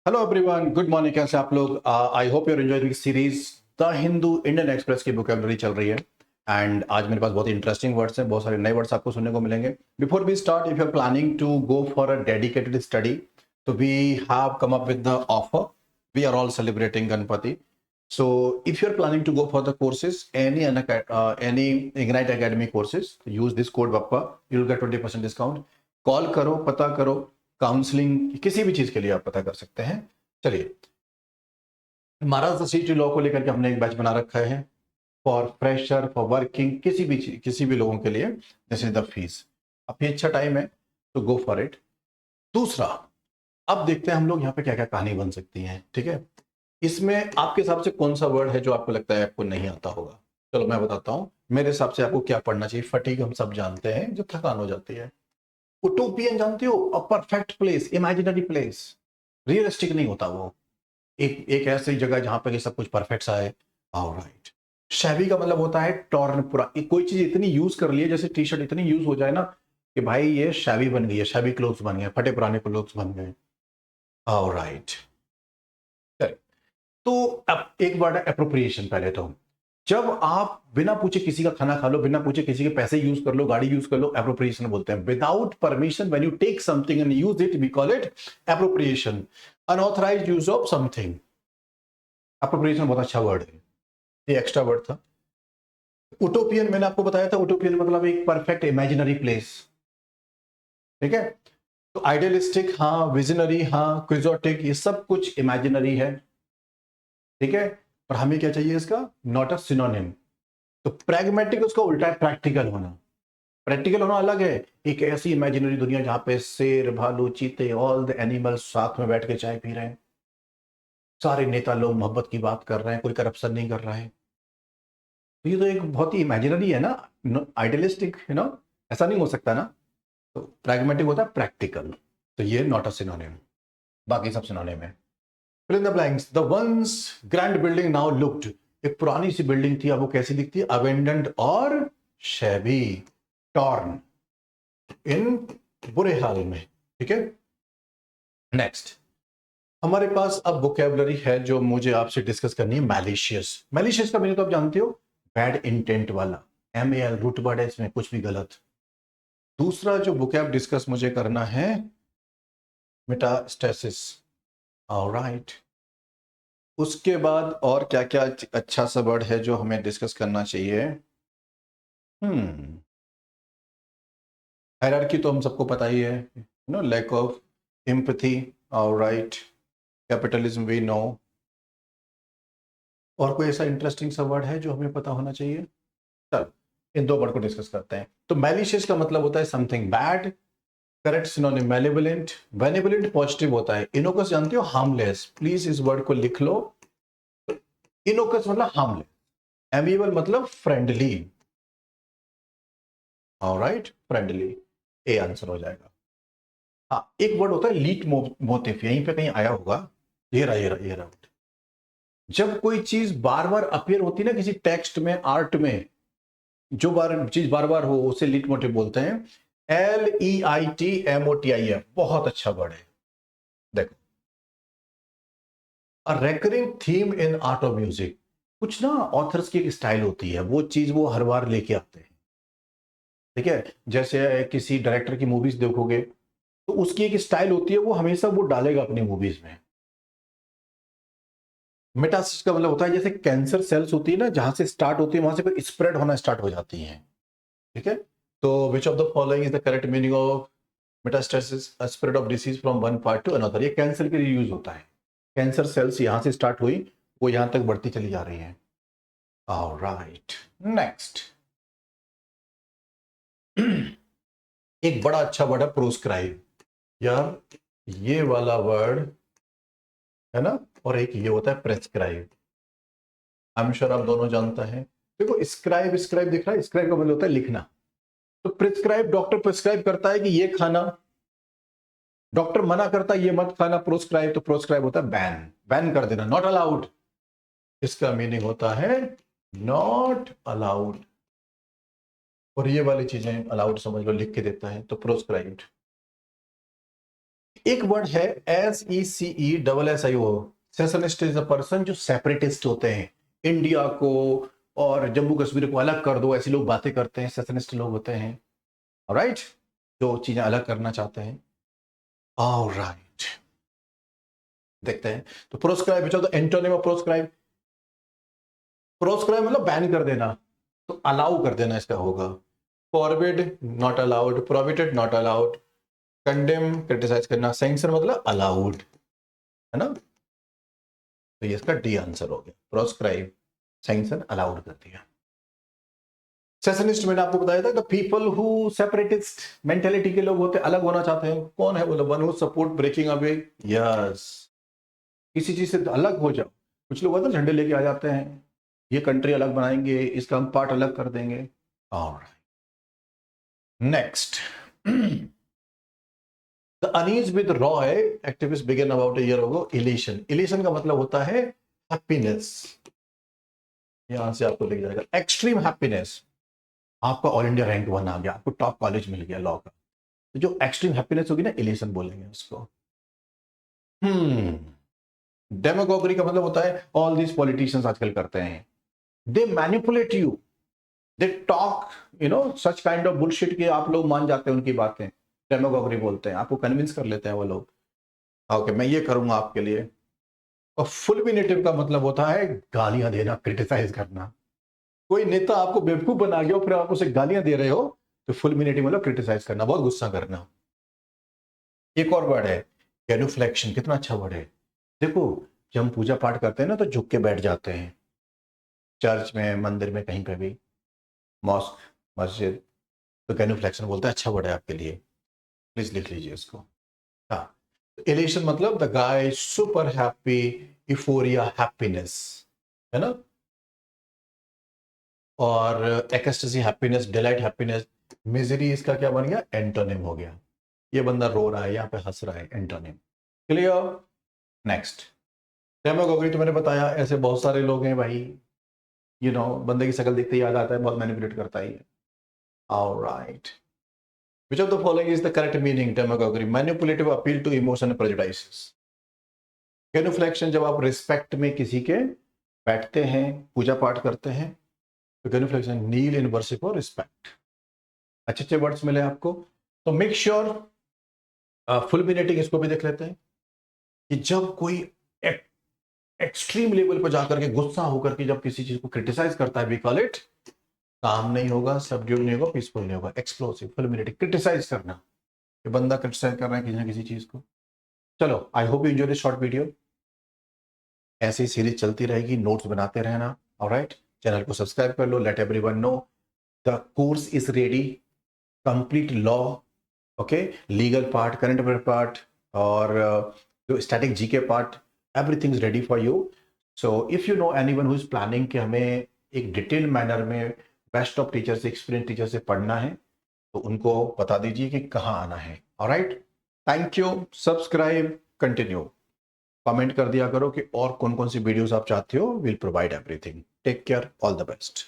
Hello everyone, good morning. कैसे आप लोग? I hope you are enjoying this series. The Hindu Indian Express की vocabulary चल रही है एंड आज मेरे पास बहुत इंटरेस्टिंग वर्ड्स हैं, बहुत सारे नए वर्ड्स आपको सुनने को मिलेंगे। Before we start, if you are planning to go for a dedicated study, तो we have come up with the offer. We are all celebrating Ganpati, so if you're planning to go for the courses, any Ignite Academy courses, use this code WAPPA, you'll get 20% discount। Call करो, पता करो, counselling किसी भी चीज के लिए आप पता कर सकते हैं। चलिए, महाराष्ट्र सिटी लॉ को लेकर के हमने एक बैच बना रखा है फॉर फ्रेशर, फॉर वर्किंग, किसी भी लोगों के लिए। This is the fees. अभी अच्छा टाइम है तो गो फॉर इट। दूसरा, अब देखते हैं हम लोग यहाँ पे क्या क्या कहानी बन सकती है। ठीक है, इसमें आपके हिसाब से कौन सा वर्ड है जो आपको लगता है आपको नहीं आता होगा? चलो मैं बताता हूँ मेरे हिसाब से आपको क्या पढ़ना चाहिए। फटीग हम सब जानते हैं, जो थकान हो जाती है। उटोपियन जानते हो? A perfect place, imaginary place. Realistic नहीं होता वो। एक ऐसी जगह जहां पर सब कुछ परफेक्ट सा है। ऑलराइट। शैवी का मतलब होता है टॉर्न, पूरा कोई चीज इतनी यूज कर ली है, जैसे टी शर्ट इतनी यूज हो जाए ना कि भाई ये शैवी बन गई है, शैवी क्लोथ्स बन गए, फटे पुराने क्लोथ्स बन गए। ऑलराइट। तो अब एक वर्ड है एप्रोप्रिएशन। पहले तो जब आप बिना पूछे किसी का खाना खा लो, बिना पूछे किसी के पैसे यूज कर लो, गाड़ी यूज कर लो, एप्रोप्रिएशन बोलते हैं। Without permission, when you take something and use it, we call it appropriation. Unauthorised use of something. Appropriation बहुत अच्छा वर्ड है, ये एक्स्ट्रा वर्ड था। उटोपियन मैंने आपको बताया था, उटोपियन मतलब एक परफेक्ट इमेजिनरी प्लेस। ठीक है, तो आइडियलिस्टिक हाँ, विजनरी हाँ, क्विजोटिक, ये सब कुछ इमेजिनरी है। ठीक है, और हमें क्या चाहिए इसका? Not a synonym. तो प्रैग्मेटिक उसका उल्टा है प्रैक्टिकल होना। प्रैक्टिकल होना अलग है। एक ऐसी इमेजिनरी दुनिया जहां पे शेर, भालू, चीते, ऑल द एनिमल्स साथ में बैठ के चाय पी रहे हैं, सारे नेता लोग मोहब्बत की बात कर रहे हैं, कोई करप्शन नहीं कर रहा है। तो ये तो एक बहुत ही इमेजिनरी है ना, आइडियलिस्टिक, ऐसा नहीं हो सकता ना। तो प्रैग्मेटिक होता है प्रैक्टिकल। तो ये नॉट अ सिनोनिम, बाकी सब सिनोनिम है। Fill in the blanks. The once grand building now looked. एक पुरानी सी बिल्डिंग थी, अब वो कैसी दिखती है? अबेंडन्ड और शैबी, टॉर्न, इन बुरे हाल में। ठीक है, नेक्स्ट हमारे पास अब वोकेबलरी है जो मुझे आपसे डिस्कस करनी है। मैलिशियस। मैलिशियस का मीनिंग तो आप जानते हो, बैड इंटेंट वाला। MAL रूट वर्ड है, इसमें कुछ भी गलत। दूसरा जो वोकैब डिस्कस मुझे करना है, मेटास्टेसिस। ऑलराइट। उसके बाद और क्या क्या अच्छा सा वर्ड है जो हमें डिस्कस करना चाहिए? हायरार्की तो हम सबको पता ही है, lack of empathy. Alright. Capitalism we know. और कोई ऐसा इंटरेस्टिंग सा वर्ड है जो हमें पता होना चाहिए? चल, इन दो वर्ड को डिस्कस करते हैं। तो मैलिशियस का मतलब होता है something bad. Correct synonym malevolent. Benevolent positive होता है। इनोकस जानते हो? हार्मलेस। प्लीज इस वर्ड को लिख लो। इनोकस मतलब हार्मलेस। एमिएबल मतलब friendly. Alright, friendly. A answer हो जाएगा। हाँ, एक वर्ड होता है लीट मोटिव, यहीं पे कहीं आया होगा। ये रहा, ये रहा, ये रहा। जब कोई चीज बार बार अपीयर होती है ना किसी टेक्स्ट में, आर्ट में, जो चीज बार बार हो उसे लीट मोटिव बोलते हैं। LEITMOTIF, बहुत अच्छा वर्ड है। देखो, a recurring theme in art of music. कुछ ना ऑथर्स की एक स्टाइल होती है, वो चीज वो हर बार लेके आते हैं। ठीक है, जैसे किसी डायरेक्टर की मूवीज देखोगे तो उसकी एक स्टाइल होती है, वो हमेशा वो डालेगा अपनी मूवीज में। मेटासिस का मतलब होता है जैसे कैंसर सेल्स होती है ना, जहां से स्टार्ट होती है वहां से फिर स्प्रेड होना स्टार्ट हो जाती है। ठीक है, तो which of the following is the correct meaning of metastasis? Spread of disease from one part two another. ये कैंसर के लिए यूज होता है। कैंसर सेल्स यहां से स्टार्ट हुई, वो यहां तक बढ़ती चली जा रही है। Alright, next. एक बड़ा अच्छा वर्ड है प्रोस्क्राइब। यार, ये वाला वर्ड है ना, और एक ये होता है प्रेस्क्राइब। आई एम श्योर आप दोनों जानता है। देखो, स्क्राइब, स्क्राइब दिख रहा है, स्क्राइब का मतलब होता है लिखना। तो प्रिस्क्राइब, डॉक्टर प्रिस्क्राइब करता है कि ये खाना, डॉक्टर मना करता है ये मत खाना। प्रोस्क्राइब, तो प्रोस्क्राइब होता है बैन, बैन कर देना, नॉट अलाउड। इसका मीनिंग होता है नॉट अलाउड। और ये वाली चीजें अलाउड समझ लो, लिख के देता है, तो प्रोस्क्राइब्ड। एक वर्ड है SECE secessionist is a person जो सेपरेटिस्ट होते हैं, इंडिया को और जम्मू कश्मीर को अलग कर दो, ऐसे लोग बातें करते हैं, सेशनिस्ट लोग होते हैं। ऑलराइट, जो चीजें अलग करना चाहते हैं। ऑलराइट, देखते हैं। तो प्रोस्क्राइब, तो एंटोनिम ऑफ प्रोस्क्राइब, प्रोस्क्राइब मतलब बैन कर देना, तो अलाउ कर देना इसका होगा। Forbid not allowed, prohibited not allowed, condemn criticise करना, सैंक्शन मतलब अलाउड, है ना। तो ये इसका डी आंसर हो गया, प्रोस्क्राइब सैंक्शन अलाउड कर दिया। सेशनिस्ट मैंने आपको बताया था, the people who separatist mentality के लोग होते हैं, अलग होना चाहते हैं। कौन है वो? One who support breaking away, yes, किसी चीज से अलग हो जाओ। कुछ लोग होते हैं झंडे लेके आ जाते हैं, ये कंट्री अलग बनाएंगे, इसका हम पार्ट अलग कर देंगे। Alright, next, the unease with Roy activist begin about a year ago. Elation, elation का मतलब होता है हैप्पीनेस, यहां से आपको लिख जाएगा एक्सट्रीम हैप्पीनेस। आपका ऑल इंडिया रैंक 1 आ गया, आपको टॉप कॉलेज मिल गया लॉ का, तो जो एक्सट्रीम हैप्पीनेस होगी ना, इलेशन बोलेंगे उसको। डेमागोगरी का मतलब होता है, ऑल दीज पॉलिटिशियंस आजकल करते हैं, they manipulate you, they talk such kind of bullshit कि आप लोग मान जाते हैं उनकी बातें। डेमागोगरी बोलते हैं, आपको कन्विंस कर लेते हैं वो लोग, ओके मैं ये करूंगा आपके लिए। और फुलमिनेटिव का मतलब होता है गालियां देना, क्रिटिसाइज करना। कोई नेता आपको बेवकूफ बना गया और फिर आप उसे गालियां दे रहे हो, तो फुलमिनेटिव मतलब क्रिटिसाइज करना, बहुत गुस्सा करना। एक और वर्ड है गेनुफ्लेक्शन, कितना अच्छा वर्ड है। देखो, जब हम पूजा पाठ करते हैं ना, तो झुक के बैठ जाते हैं, चर्च में, मंदिर में, कहीं पे भी, मॉस्क, मस्जिद, तो गेनुफ्लेक्शन बोलते हैं। अच्छा वर्ड है आपके लिए, प्लीज लिख लीजिए इसको। हाँ, इलेशन मतलब the guy super happy, euphoria happiness, है ना। और ecstasy happiness, delight happiness, misery इसका क्या बन गया? एंटोनिम हो गया। ये बंदा रो रहा है, यहाँ पे हंस रहा है, एंटोनिम। क्लियर? नेक्स्ट, डेमागोगी तो मैंने बताया, ऐसे बहुत सारे लोग हैं भाई, बंदे की शक्ल देखते ही याद आता है, बहुत मैनिपुलेट करता ही है। Alright, which of the following is the correct meaning demagoguery? Manipulative appeal to emotion and prejudices. genuflection, जब आप रिस्पेक्ट में किसी के बैठते हैं, पूजा पाठ करते हैं, तो genuflection, नील इन वर्शिप और रिस्पेक्ट। अच्छे अच्छे वर्ड्स मिले आपको, तो मेक श्योर फुलमिनेटिंग इसको भी देख लेते हैं, कि जब कोई एक्सट्रीम लेवल पर जाकर के गुस्सा होकर के जब किसी चीज को क्रिटिसाइज करता है, वी कॉल इट काम नहीं होगा, सबड्यूड नहीं होगा, पीसफुल नहीं होगा, एक्सप्लोसिव, फुलमिनेटिंग, क्रिटिसाइज करना, ये बंदा क्रिटिसाइज कर रहा है किसी ना किसी चीज को। चलो, आई hope you enjoy this short video. ऐसी सीरीज चलती रहेगी, नोट्स बनाते रहना। ऑलराइट, चैनल को सब्सक्राइब कर लो, let everyone know the course is ready, complete law, okay, legal part, current affair part, और जो static GK part, everything is ready for you. So if you know anyone who is planning कि हमें एक detail manner में best of teacher से, experience teacher से पढ़ना है, तो उनको बता दीजिए कि कहाँ आना है। Alright, thank you, subscribe, continue, comment कर दिया करो कि और कौन कौन सी वीडियोस आप चाहते हो, will provide everything. Take care, all the best.